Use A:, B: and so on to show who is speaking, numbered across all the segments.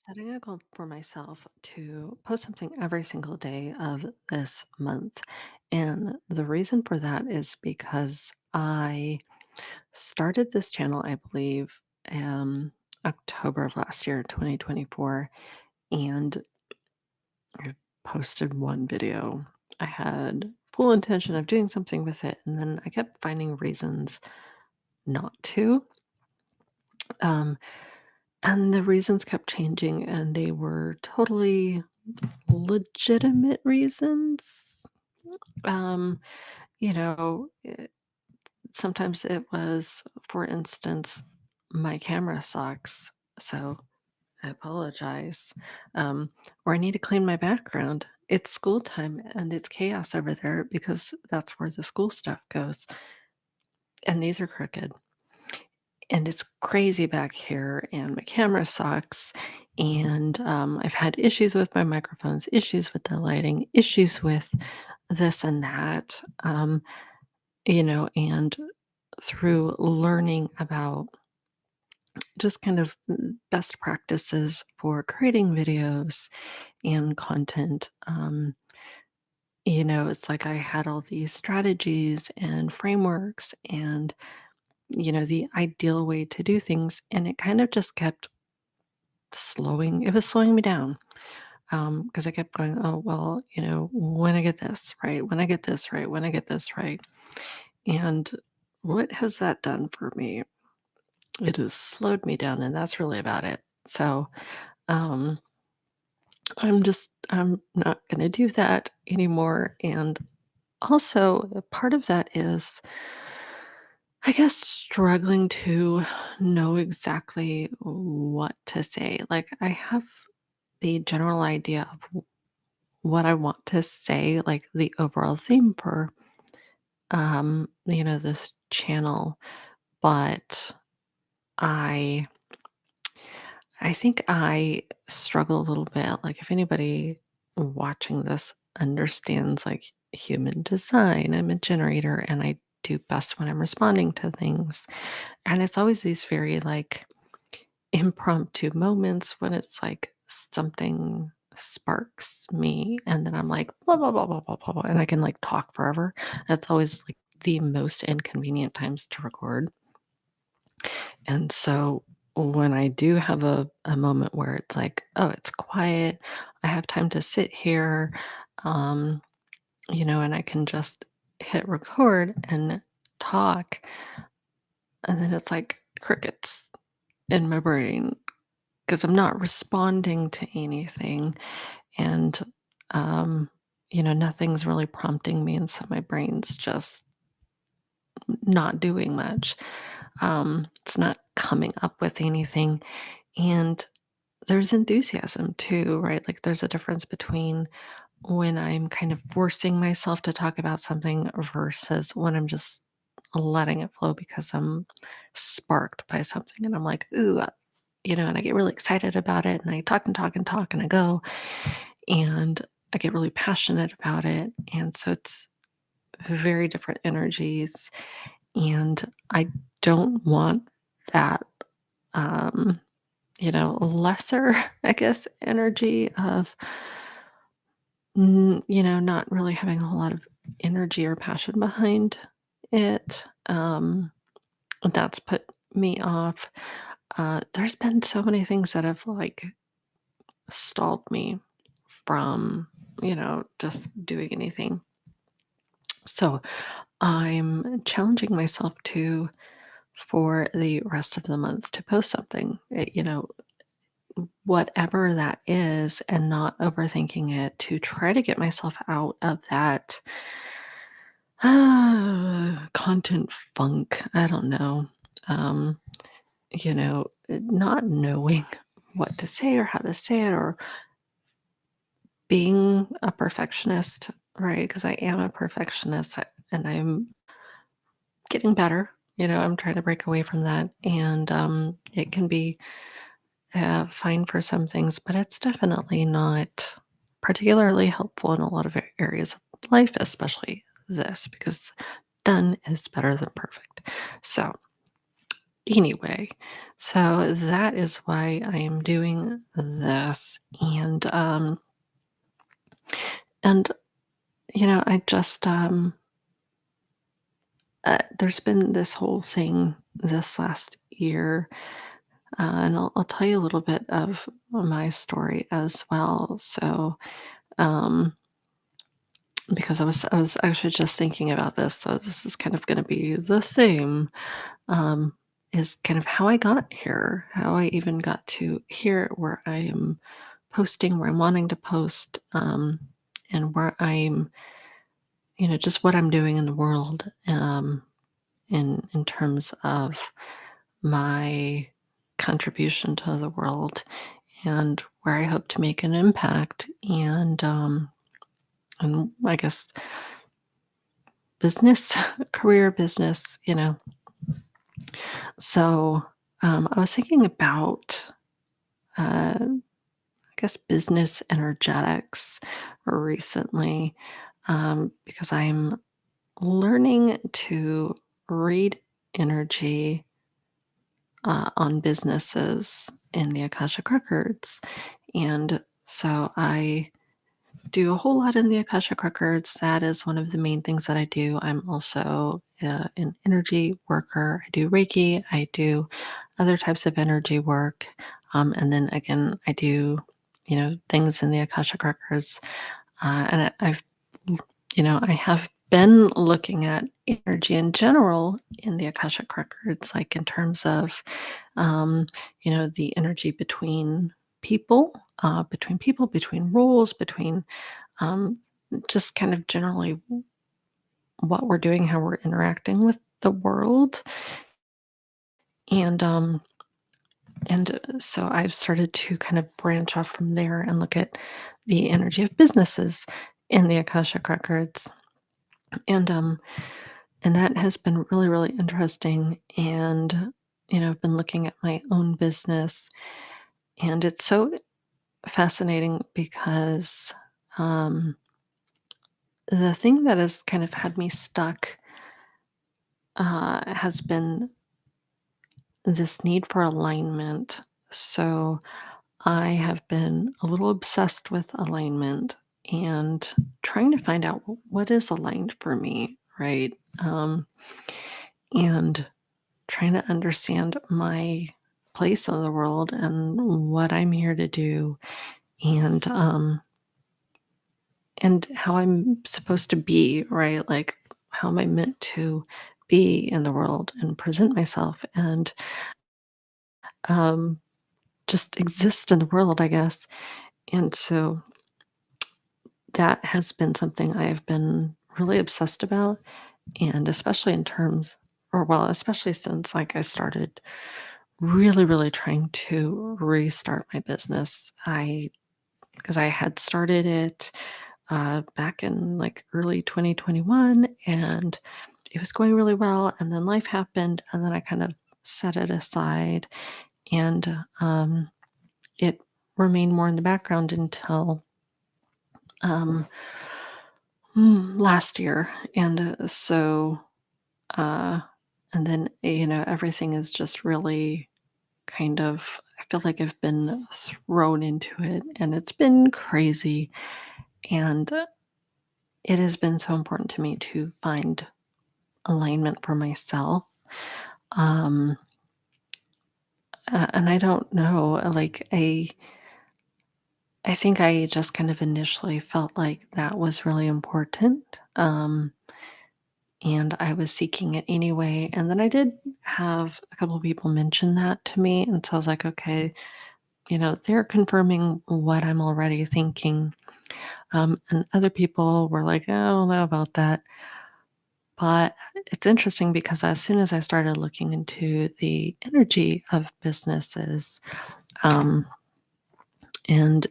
A: setting a goal for myself to post something every single day of this month. And the reason for that is because I started this channel, I believe, October of last year, 2024, and I posted one video. I had full intention of doing something with it, and then I kept finding reasons not to. Um, and the reasons kept changing, and they were totally legitimate reasons. Um, sometimes it was, for instance, my camera sucks, so I apologize. Or I need to clean my background. It's school time and it's chaos over there because that's where the school stuff goes. And these are crooked. And it's crazy back here, and my camera sucks. And I've had issues with my microphones, issues with the lighting, issues with this and that. And through learning about just kind of best practices for creating videos and content, it's like I had all these strategies and frameworks and, the ideal way to do things. And it kind of just kept it was slowing me down. Because I kept going, oh, well, when I get this right, when I get this right, when I get this right. And what has that done for me? It has slowed me down, and that's really about it. So, um, I'm not gonna do that anymore, and also, a part of that is, I guess, struggling to know exactly what to say. Like, I have the general idea of what I want to say, like the overall theme for, this channel, but I I think I struggle a little bit. Like, if anybody watching this understands like human design, I'm a generator and I do best when I'm responding to things. And it's always these very like impromptu moments when it's like something sparks me and then I'm like blah blah blah blah blah blah blah, and I can like talk forever. That's always like the most inconvenient times to record. And so when I do have a moment where it's like, oh, it's quiet, I have time to sit here, um, and I can just hit record and talk, and then it's like crickets in my brain because I'm not responding to anything. And, um, nothing's really prompting me. And so my brain's just not doing much. It's not coming up with anything. And there's enthusiasm too, right? Like there's a difference between when I'm kind of forcing myself to talk about something versus when I'm just letting it flow because I'm sparked by something and I'm like, ooh, and I get really excited about it and I talk and talk and talk and I go and I get really passionate about it. And so it's very different energies. And I don't want that, lesser, I guess, energy of, not really having a whole lot of energy or passion behind it. That's put me off. There's been so many things that have like stalled me from, just doing anything. So I'm challenging myself to, for the rest of the month, to post something, whatever that is, and not overthinking it, to try to get myself out of that content funk. I don't know. Um, not knowing what to say or how to say it, or being a perfectionist, right? Because I am a perfectionist and I'm getting better. I'm trying to break away from that. And it can be fine for some things, but it's definitely not particularly helpful in a lot of areas of life, especially this, because done is better than perfect. So Anyway, so that is why I am doing this. And I just there's been this whole thing this last year, and I'll tell you a little bit of my story as well. So, um, because I was actually just thinking about this, so this is kind of going to be the theme. Um, is kind of how I got here, how I even got to here, where I am posting, where I'm wanting to post, and where I'm, just what I'm doing in the world, in terms of my contribution to the world, and where I hope to make an impact, and I guess business, career business. So I was thinking about, I guess, business energetics recently, because I'm learning to read energy on businesses in the Akashic Records. And so I do a whole lot in the Akashic Records. That is one of the main things that I do. I'm also an energy worker. I do Reiki. I do other types of energy work. And then again, I do, things in the Akashic Records. I've, I have been looking at energy in general in the Akashic Records, like in terms of, um, the energy between people, between roles, between, um, just kind of generally what we're doing, how we're interacting with the world. And, so I've started to kind of branch off from there and look at the energy of businesses in the Akashic Records. And, and that has been really, really interesting. And, I've been looking at my own business, and it's so fascinating because, um, the thing that has kind of had me stuck, has been this need for alignment. So I have been a little obsessed with alignment and trying to find out what is aligned for me, right? And trying to understand my place in the world and what I'm here to do, and how I'm supposed to be, right? Like, how am I meant to be in the world and present myself, and um, just exist in the world, I guess. And so that has been something I've been really obsessed about, and especially in terms, or well, especially since like I started really, really trying to restart my business. Because I had started it back in like early 2021, and it was going really well. And then life happened, and then I kind of set it aside, and it remained more in the background until um, last year. And uh, and then, everything is just really kind of, I feel like I've been thrown into it, and it's been crazy. And it has been so important to me to find alignment for myself. Um, and I don't know, like, I think I just kind of initially felt like that was really important. And I was seeking it anyway. And then I did have a couple of people mention that to me. And so I was like, okay, they're confirming what I'm already thinking. And other people were like, I don't know about that. But it's interesting because as soon as I started looking into the energy of businesses, um, and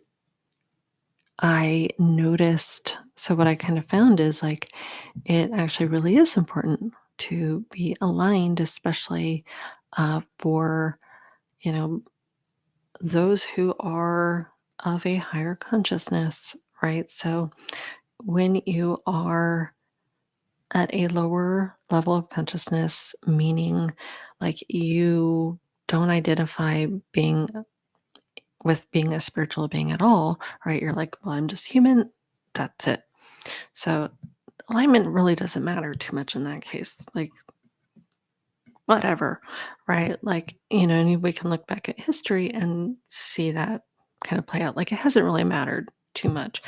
A: I noticed, so what I kind of found is like, it actually really is important to be aligned, especially for, you know, those who are of a higher consciousness, right? So when you are at a lower level of consciousness, meaning like you don't identify being a spiritual being at all, right? You're like, well, I'm just human. That's it. So alignment really doesn't matter too much in that case. Like, whatever, right? Like, and we can look back at history and see that kind of play out. Like, it hasn't really mattered too much.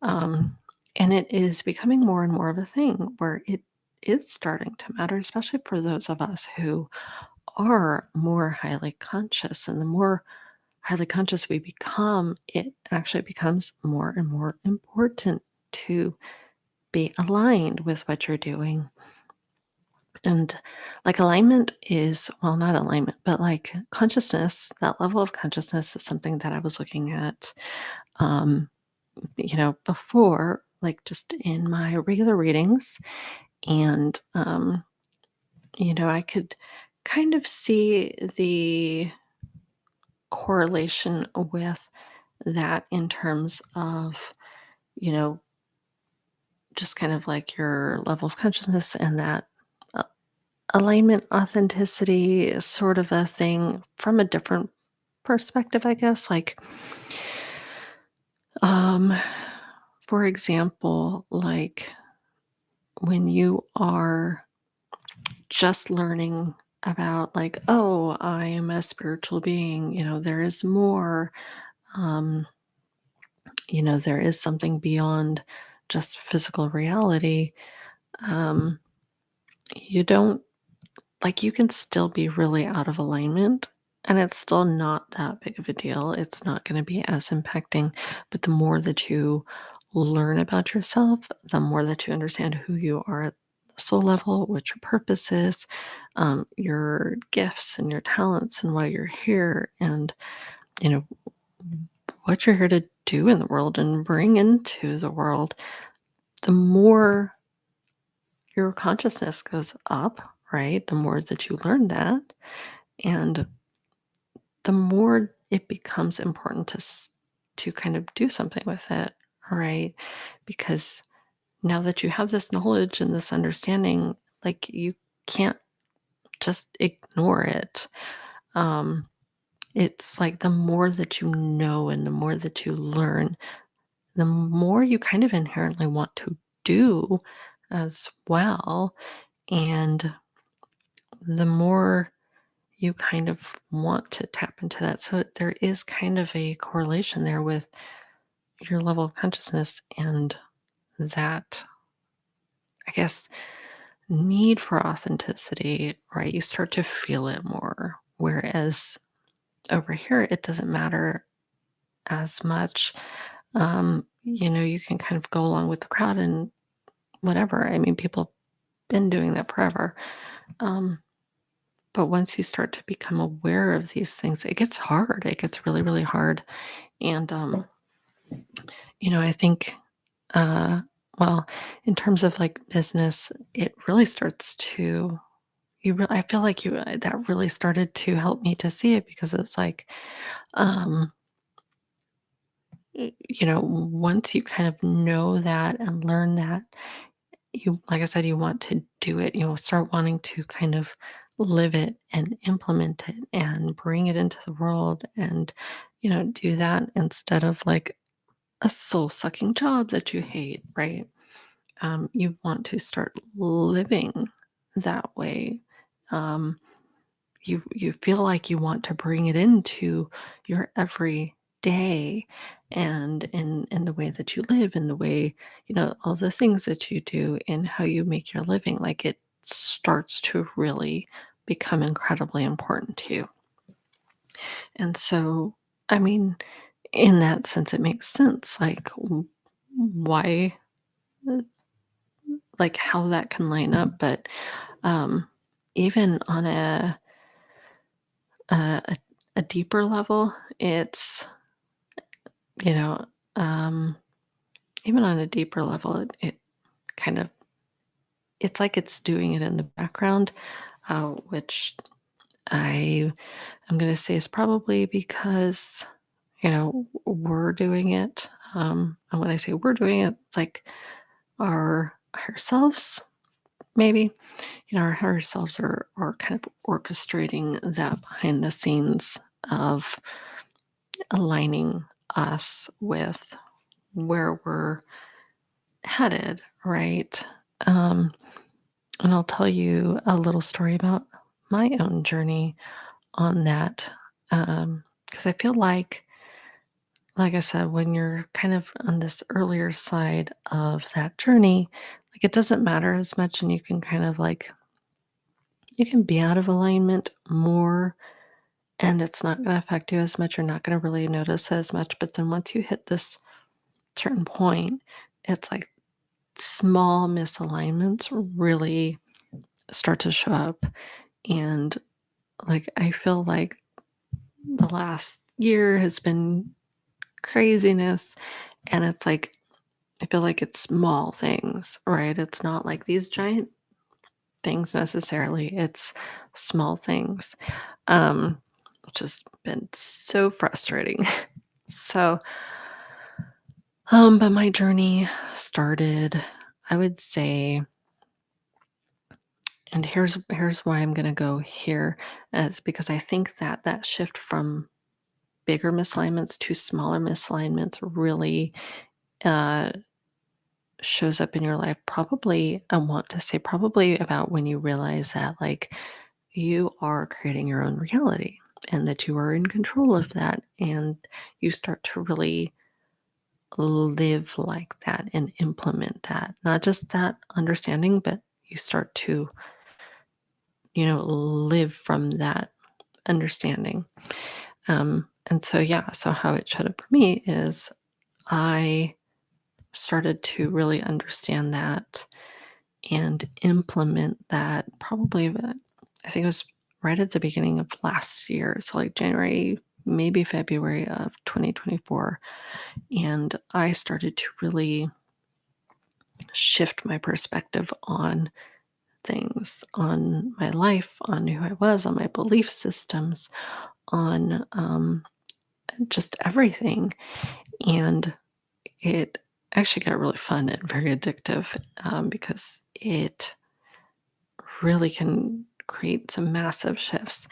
A: Um, and it is becoming more and more of a thing where it is starting to matter, especially for those of us who are more highly conscious. And the more highly conscious we become, it actually becomes more and more important to be aligned with what you're doing. And like alignment is, well, not alignment, but like consciousness, that level of consciousness is something that I was looking at, um, before, like just in my regular readings. And, I could kind of see the correlation with that in terms of, you know, just kind of like your level of consciousness and that uh, alignment, authenticity is sort of a thing from a different perspective, I guess. Like, um, for example, like when you are just learning about, like, oh, I am a spiritual being, there is more, um, there is something beyond just physical reality. Um, you don't Like, you can still be really out of alignment, and it's still not that big of a deal. It's not gonna be as impacting, but the more that you learn about yourself, the more that you understand who you are at the soul level, what your purpose is, your gifts and your talents and why you're here, and, you know, what you're here to do in the world and bring into the world, the more your consciousness goes up, right? The more that you learn that, and the more it becomes important to kind of do something with it, right? Because now that you have this knowledge and this understanding, like, you can't just ignore it. Um, it's like the more that you know and the more that you learn, the more you kind of inherently want to do as well. And the more you kind of want to tap into that. So there is kind of a correlation there with your level of consciousness and that, I guess, need for authenticity, right? You start to feel it more. Whereas over here, it doesn't matter as much. You can kind of go along with the crowd and whatever. I mean, people have been doing that forever. Um, but once you start to become aware of these things, it gets hard. It gets really, really hard. And, I think, uh, well, in terms of like business, it really starts to, I feel like that really started to help me to see it because it's like, um, once you kind of know that and learn that, like I said, you want to do it, start wanting to kind of live it and implement it and bring it into the world and, do that instead of like a soul sucking job that you hate, right? You want to start living that way. Um, you feel like you want to bring it into your everyday and in the way that you live, in the way, all the things that you do and how you make your living. Like, it starts to really become incredibly important to you. And so, I mean, in that sense, it makes sense. Like, why, like how that can line up. But um, even on a a deeper level, it's, you know, um, even on a deeper level, it kind of, it's like it's doing it in the background, which I am going to say is probably because, we're doing it. And when I say we're doing it, it's like our higher selves. maybe. Our higher selves are kind of orchestrating that behind the scenes of aligning us with where we're headed, right? Um, and I'll tell you a little story about my own journey on that. Because I feel like I said, when you're kind of on this earlier side of that journey, like it doesn't matter as much, and you can kind of like, you can be out of alignment more and it's not going to affect you as much. You're not going to really notice as much. But then once you hit this certain point, it's like small misalignments really start to show up. And like, I feel like the last year has been craziness. And it's like, I feel like it's small things, right? It's not like these giant things necessarily. It's small things, which has been so frustrating. So, but my journey started, I would say, and here's why I'm gonna go here, is because I think that that shift from bigger misalignments to smaller misalignments really uh, shows up in your life. Probably, I want to say, probably about when you realize that, like, you are creating your own reality and that you are in control of that, and you start to really live like that and implement that. Not just that understanding, but you start to, live from that understanding. And so, yeah, so how it showed up for me is I started to really understand that and implement that probably, I think it was right at the beginning of last year. So, like January, maybe February of 2024. And I started to really shift my perspective on things, on my life, on who I was, on my belief systems, on just everything. And it actually got really fun and very addictive, because it really can create some massive shifts.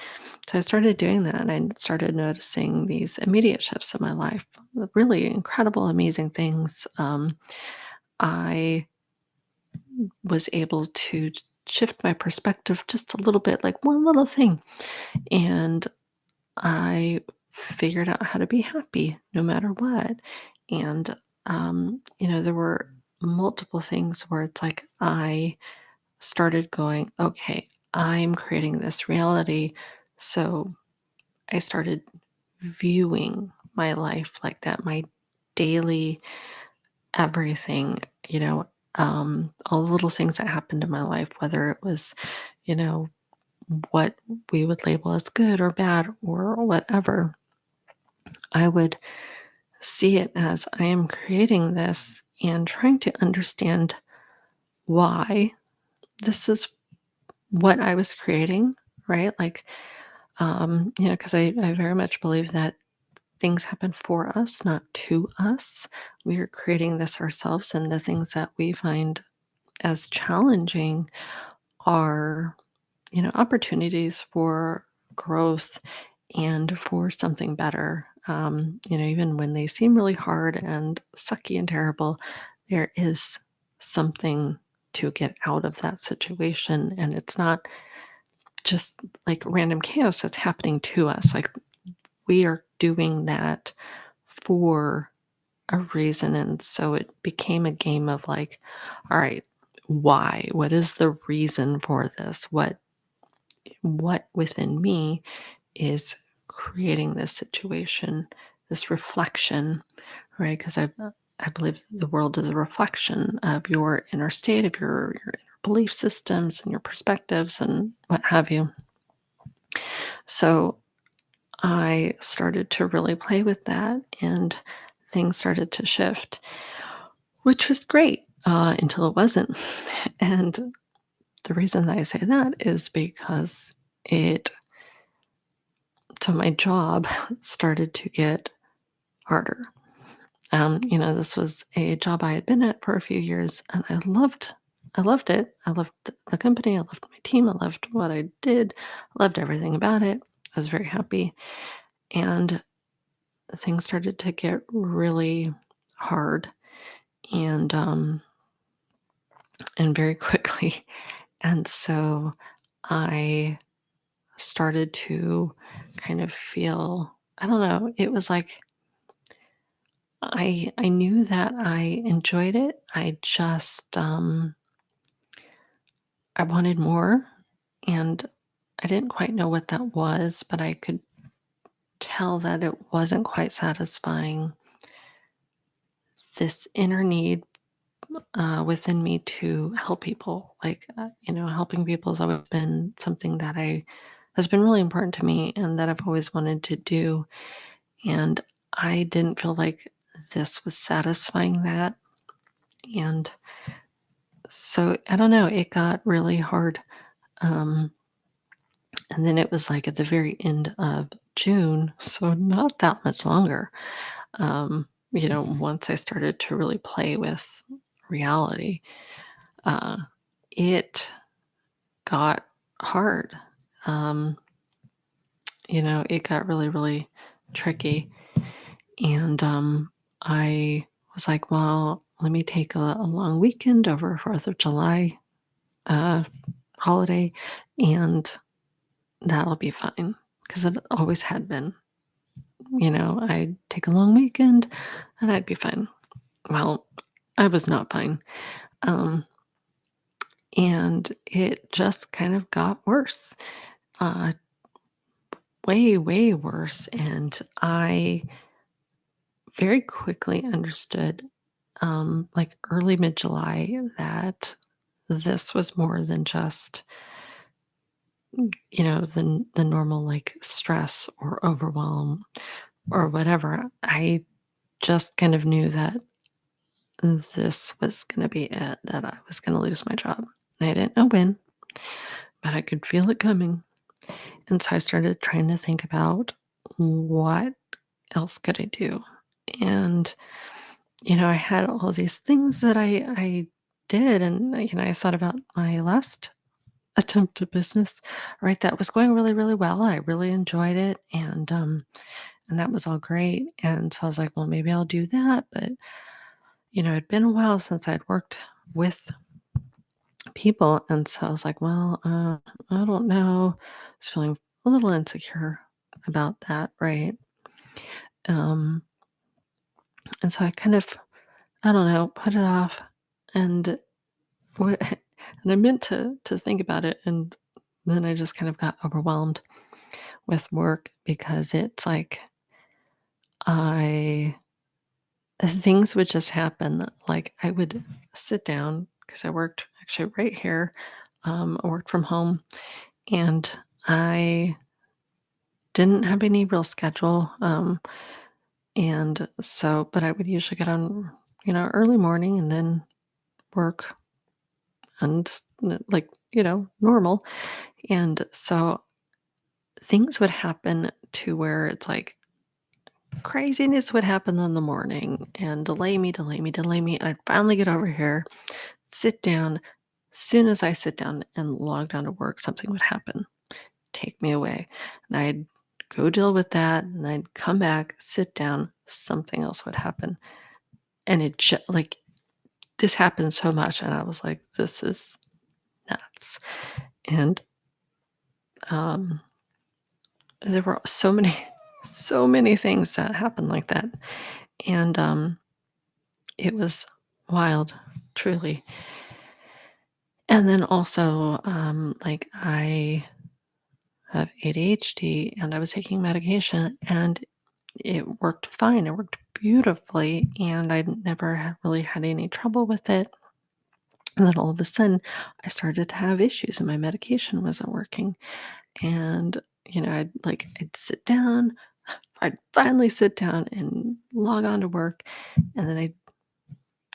A: So I started doing that and I started noticing these immediate shifts in my life, really incredible, amazing things. I was able to shift my perspective just a little bit, like one little thing. And I figured out how to be happy no matter what. And, there were multiple things where it's like I started going, okay, I'm creating this reality. So I started viewing my life like that, my daily everything, all the little things that happened in my life, whether it was, you know, what we would label as good or bad or whatever, I would see it as I am creating this and trying to understand why this is what I was creating, right? Like, because I very much believe that things happen for us, not to us. We are creating this ourselves, and the things that we find as challenging are, opportunities for growth and for something better. Even when they seem really hard and sucky and terrible, there is something to get out of that situation. And it's not just like random chaos that's happening to us. Like we are doing that for a reason. And so it became a game of like, all right, why? What is the reason for this? What within me is creating this situation, this reflection, right? Because I believe the world is a reflection of your inner state, of your inner belief systems and your perspectives and what have you. So I started to really play with that and things started to shift, which was great until it wasn't. And the reason that I say that is because it so my job started to get harder. This was a job I had been at for a few years and I loved. I loved it. I loved the company. I loved my team. I loved what I did. I loved everything about it. I was very happy. And things started to get really hard and very quickly. And so I started to kind of feel, I don't know, it was like I knew that I enjoyed it. I wanted more, and I didn't quite know what that was, but I could tell that it wasn't quite satisfying this inner need within me to help people. Helping people has always been something that I has been really important to me, and that I've always wanted to do. And I didn't feel like this was satisfying that. And so I don't know, it got really hard. Um, and then it was like at the very end of June, so not that much longer. Once I started to really play with reality, uh, it got hard. Um, it got really, really tricky. And I was like, well, let me take a long weekend over 4th of July uh, holiday, and that'll be fine. Because it always had been. I'd take a long weekend and I'd be fine. Well, I was not fine. Um, and it just kind of got worse, uh, way, way worse. And I very quickly understood, like early mid July, that this was more than just, the normal like stress or overwhelm or whatever. I just kind of knew that this was going to be it, that I was going to lose my job. I didn't know when, but I could feel it coming. And so I started trying to think about what else could I do? And, I had all these things that I did. And, I thought about my last attempt at business, right? That was going really, really well. I really enjoyed it. And that was all great. And so I was like, well, maybe I'll do that. But, it'd been a while since I'd worked with people. And so I was like, well, I don't know. I was feeling a little insecure about that, right? Um, and so I kind of, I don't know, put it off, and and I meant to think about it, and then I just kind of got overwhelmed with work because it's like I things would just happen. Like I would sit down because I worked actually right here. I worked from home, and I didn't have any real schedule. And so, but I would usually get on, early morning and then work and like, normal. And so things would happen to where it's like craziness would happen in the morning and delay me. And I'd finally get over here, sit down. Soon as I sit down and log down to work, something would happen, take me away. And I'd go deal with that. And I'd come back, sit down, something else would happen. And like this happened so much. And I was like, this is nuts. And um, there were so many, so many things that happened like that. And it was wild, truly. And then also, like I have ADHD and I was taking medication and it worked fine. It worked beautifully. And I never really had any trouble with it. And then all of a sudden, I started to have issues and my medication wasn't working. And, I'd sit down, I'd finally sit down and log on to work. And then I'd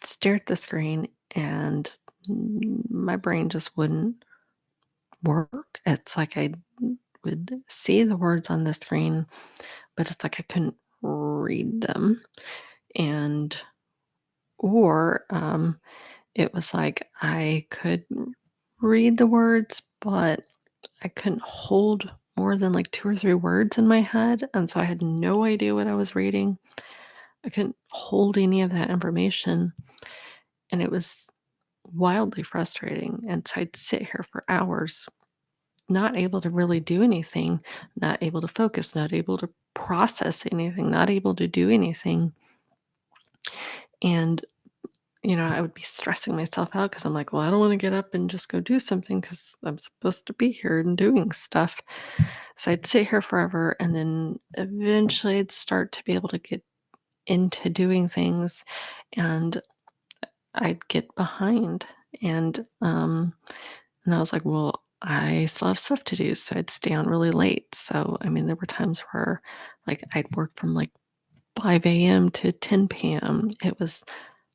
A: stare at the screen and my brain just wouldn't work. It's like I would see the words on the screen, but it's like I couldn't read them. And, or, it was like I could read the words, but I couldn't hold more than like 2 or 3 words in my head, and so I had no idea what I was reading. I couldn't hold any of that information, and it was wildly frustrating, and so I'd sit here for hours, not able to really do anything, not able to focus, not able to process anything, not able to do anything, and I would be stressing myself out because 'cause I'm like, "Well, I don't wanna get up and just go do something because 'cause I'm supposed to be here and doing stuff." So I'd sit here forever, and then eventually I'd start to be able to get into doing things, and I'd get behind, and I was like, "Well, I still have stuff to do," so I'd stay on really late. So, I mean, there were times where, like, I'd work from, like, 5 AM to 10 PM. It was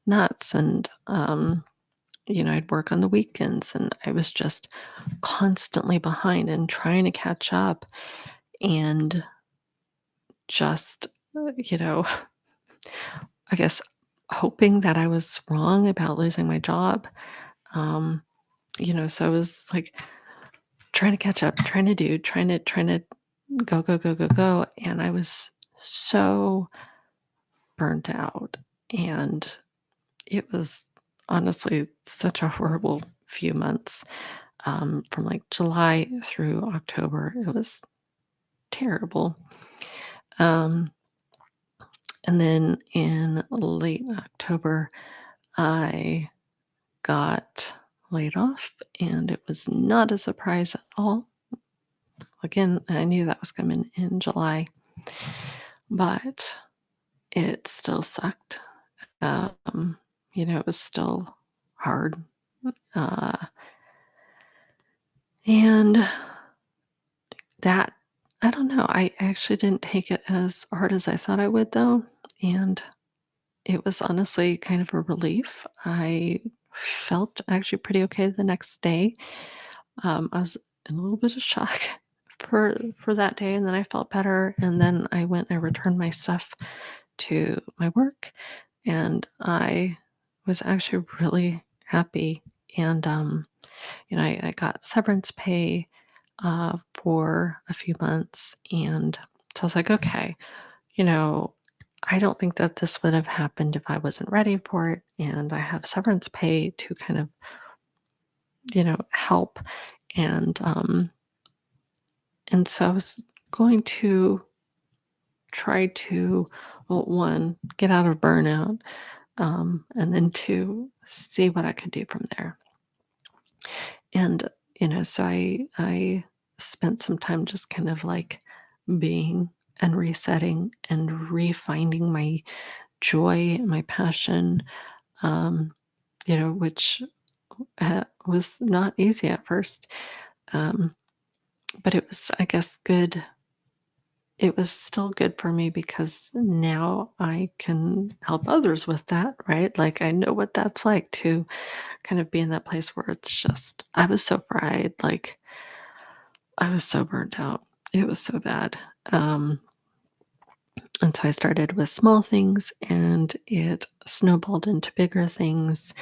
A: nuts, and, I'd work on the weekends, and I was just constantly behind and trying to catch up and just, you know, I guess hoping that I was wrong about losing my job. Um, so I was like trying to catch up, trying to go, go, go, go, go. And I was so burnt out. And it was honestly such a horrible few months. From like July through October. It was terrible. Um, and then in late October, I got laid off, and it was not a surprise at all. Again, I knew that was coming in July, but it still sucked. It was still hard. Uh, and that, I don't know, I actually didn't take it as hard as I thought I would, though. And it was honestly kind of a relief. I felt actually pretty okay the next day. I was in a little bit of shock for that day, and then I felt better, and then I went and I returned my stuff to my work, and I was actually really happy. And I got severance pay for a few months, and so I was like, okay, you know, I don't think that this would have happened if I wasn't ready for it, and I have severance pay to kind of, help. And so I was going to try to, well, one, get out of burnout, and then two, see what I could do from there. And so I spent some time just kind of like being and resetting and refinding my joy, my passion, um, which was not easy at first. Um, but it was, I guess, good. It was still good for me because now I can help others with that, right? Like, I know what that's like to kind of be in that place where it's just, I was so fried, like, I was so burnt out. It was so bad. Um, and so I started with small things, and it snowballed into bigger things.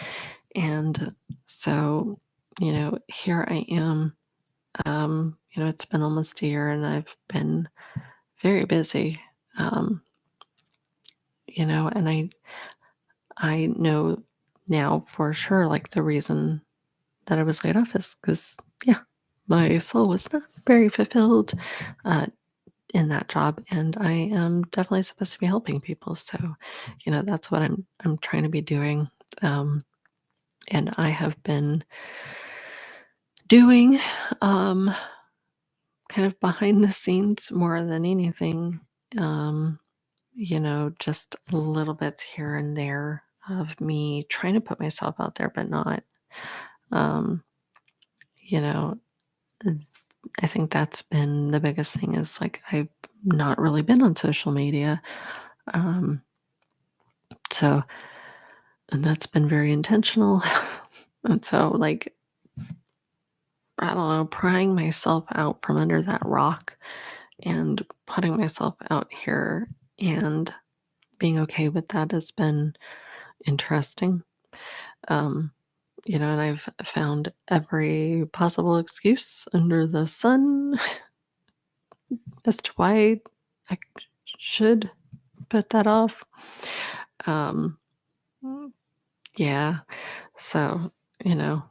A: And so, here I am. It's been almost a year, and I've been very busy. Um, and I know now for sure, like, the reason that I was laid off is because, yeah, my soul was not very fulfilled uh, in that job, and I am definitely supposed to be helping people. So, that's what I'm trying to be doing. Um, and I have been doing um, kind of behind the scenes more than anything. Um, just little bits here and there of me trying to put myself out there, but not. Um, you know, th- I think that's been the biggest thing is like I've not really been on social media. Um, so, and that's been very intentional. And so, like, I don't know, prying myself out from under that rock and putting myself out here and being okay with that has been interesting. Um, and I've found every possible excuse under the sun as to why I should put that off. Um, mm, yeah. So, you know,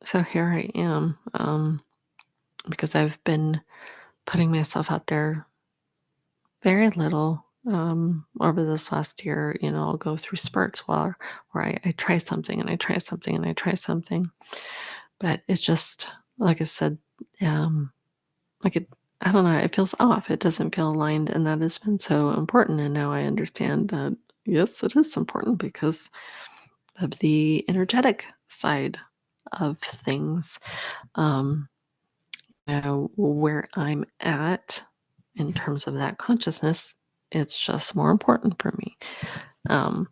A: so here I am, because I've been putting myself out there very little, over this last year. I'll go through spurts where I try something and I try something and I try something, but it's just, like I said, um, like I don't know, it feels off. It doesn't feel aligned. And that has been so important. And now I understand that, yes, it is important because of the energetic side of things. Um, where I'm at in terms of that consciousness, it's just more important for me. Um,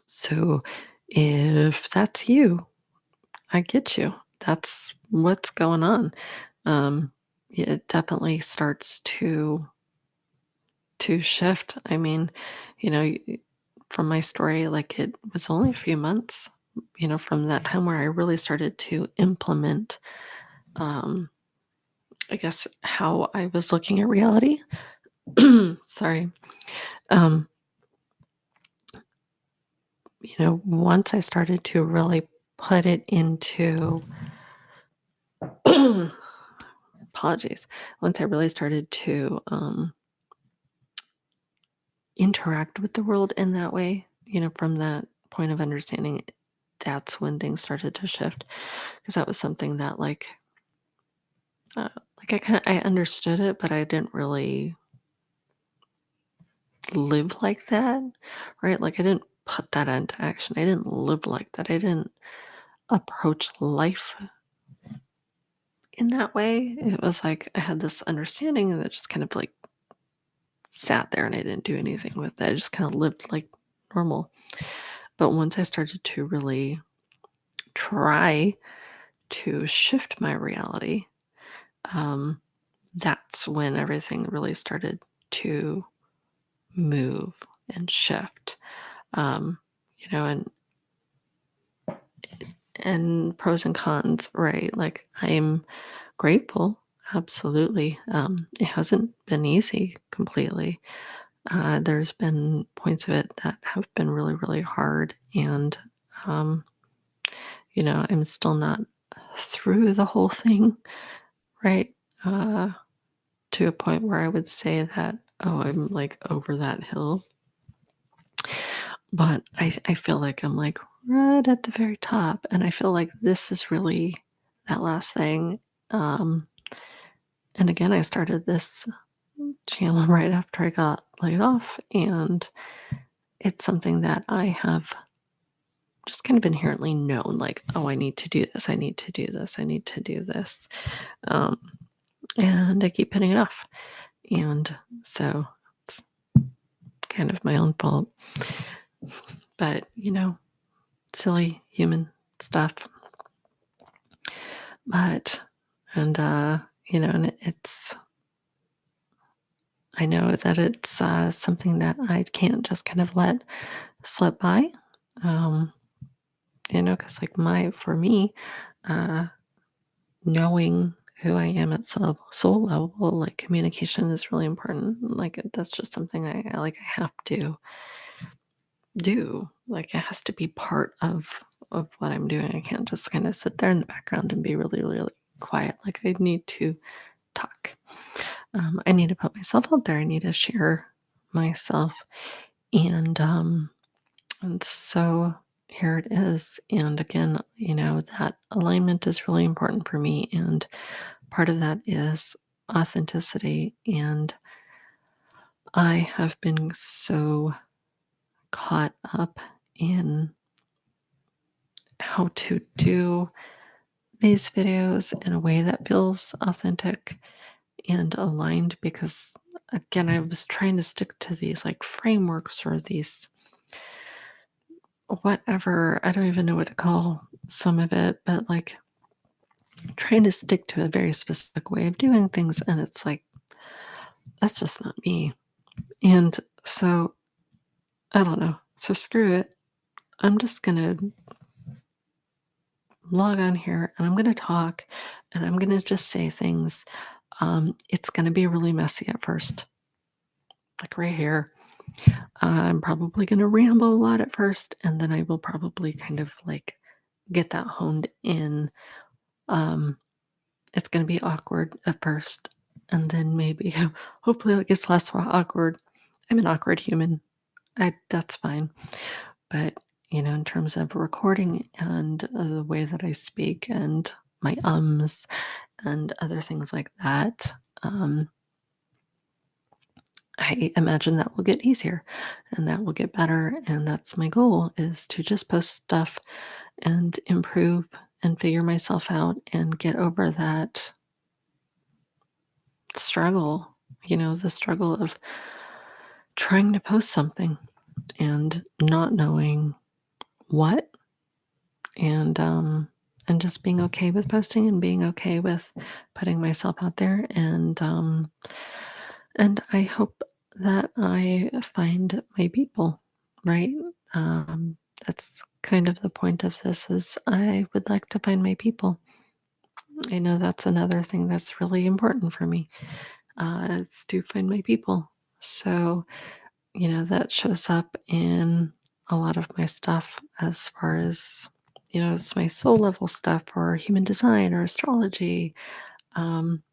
A: so if that's you, I get you. That's what's going on. Um, it definitely starts to shift. I mean, from my story, like it was only a few months, from that time where I really started to implement, um, I guess, how I was looking at reality. Sorry. Um, once I started to really put it into apologies. Once I really started to interact with the world in that way, from that point of understanding, that's when things started to shift. Because that was something that, uh, I understood it, but I didn't really live like that, right? Like I didn't put that into action. I didn't live like that. I didn't approach life in that way. It was like I had this understanding and it just kind of like sat there and I didn't do anything with it. I just kind of lived like normal. But once I started to really try to shift my reality, um, that's when everything really started to move and shift. Um, you know, and and pros and cons, right? Like I'm grateful, absolutely. It hasn't been easy completely. There's been points of it that have been really, really hard, and um, I'm still not through the whole thing, right? Uh, to a point where I would say that, oh, I'm like over that hill. But I feel like I'm like right at the very top. And I feel like this is really that last thing. Um, and again, I started this channel right after I got laid off. And it's something that I have just kind of inherently known, like, oh, I need to do this. I need to do this. I need to do this. Um, and I keep putting it off. And so it's kind of my own fault. But, silly human stuff. But and I know that it's, something that I can't just kind of let slip by, um, because like for me, uh, knowing who I am at soul level, like communication is really important. Like that's just something I have to do. Like it has to be part of what I'm doing. I can't just kind of sit there in the background and be really, really quiet. Like I need to talk. I need to put myself out there. I need to share myself. And so here it is. And again, that alignment is really important for me. And part of that is authenticity. And I have been so caught up in how to do these videos in a way that feels authentic and aligned because again I was trying to stick to these like frameworks or these whatever, I don't even know what to call some of it, but like trying to stick to a very specific way of doing things, and it's like that's just not me. And so I don't know, so screw it. I'm just gonna log on here and I'm going to talk and I'm going to just say things. It's going to be really messy at first, like right here. I'm probably going to ramble a lot at first, and then I will probably kind of like get that honed in. Um, it's going to be awkward at first, and then maybe hopefully it gets less awkward. I'm an awkward human. That's fine. But, in terms of recording and the way that I speak and my ums and other things like that, I imagine that will get easier and that will get better. And that's my goal, is to just post stuff and improve and figure myself out and get over that struggle, the struggle of trying to post something and not knowing what, and and just being okay with posting and being okay with putting myself out there, and I hope that I find my people, right? um that's kind of the point of this, is I would like to find my people. I know that's another thing that's really important for me, is to find my people. So, that shows up in a lot of my stuff, as far as, it's my soul level stuff or human design or astrology. Um,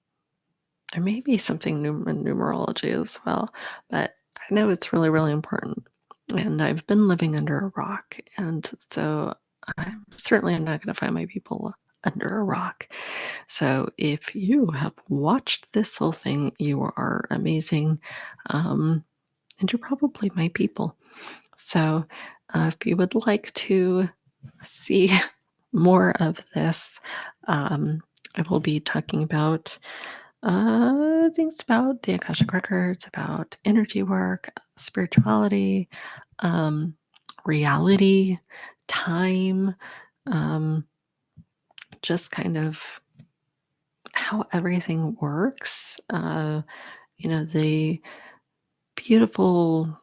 A: there may be something in numerology as well, but I know it's really, really important. And I've been living under a rock. And so I'm certainly not going to find my people under a rock. So if you have watched this whole thing, you are amazing. Um, and you're probably my people. So, if you would like to see more of this, um, I will be talking about things about the Akashic Records, about energy work, spirituality, um, reality, time, um, just kind of how everything works. The beautiful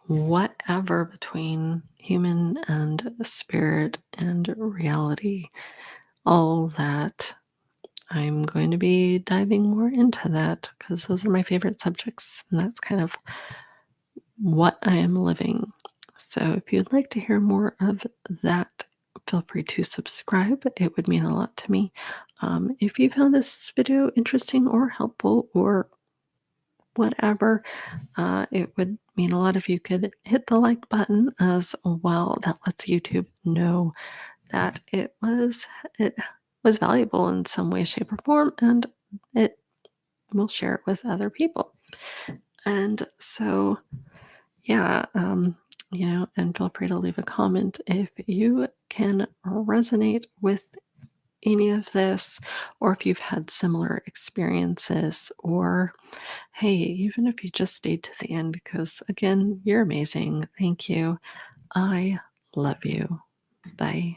A: whatever between human and spirit and reality, all that. I'm going to be diving more into that because those are my favorite subjects, and that's kind of what I am living. So, if you'd like to hear more of that, feel free to subscribe. It would mean a lot to me. If you found this video interesting or helpful or whatever, it would mean a lot if you could hit the like button as well. That lets YouTube know that it was valuable in some way, shape, or form, and it will share it with other people. And so, yeah, and feel free to leave a comment if you can resonate with any of this, or if you've had similar experiences, or hey, even if you just stayed to the end, because again, you're amazing. Thank you. I love you. Bye.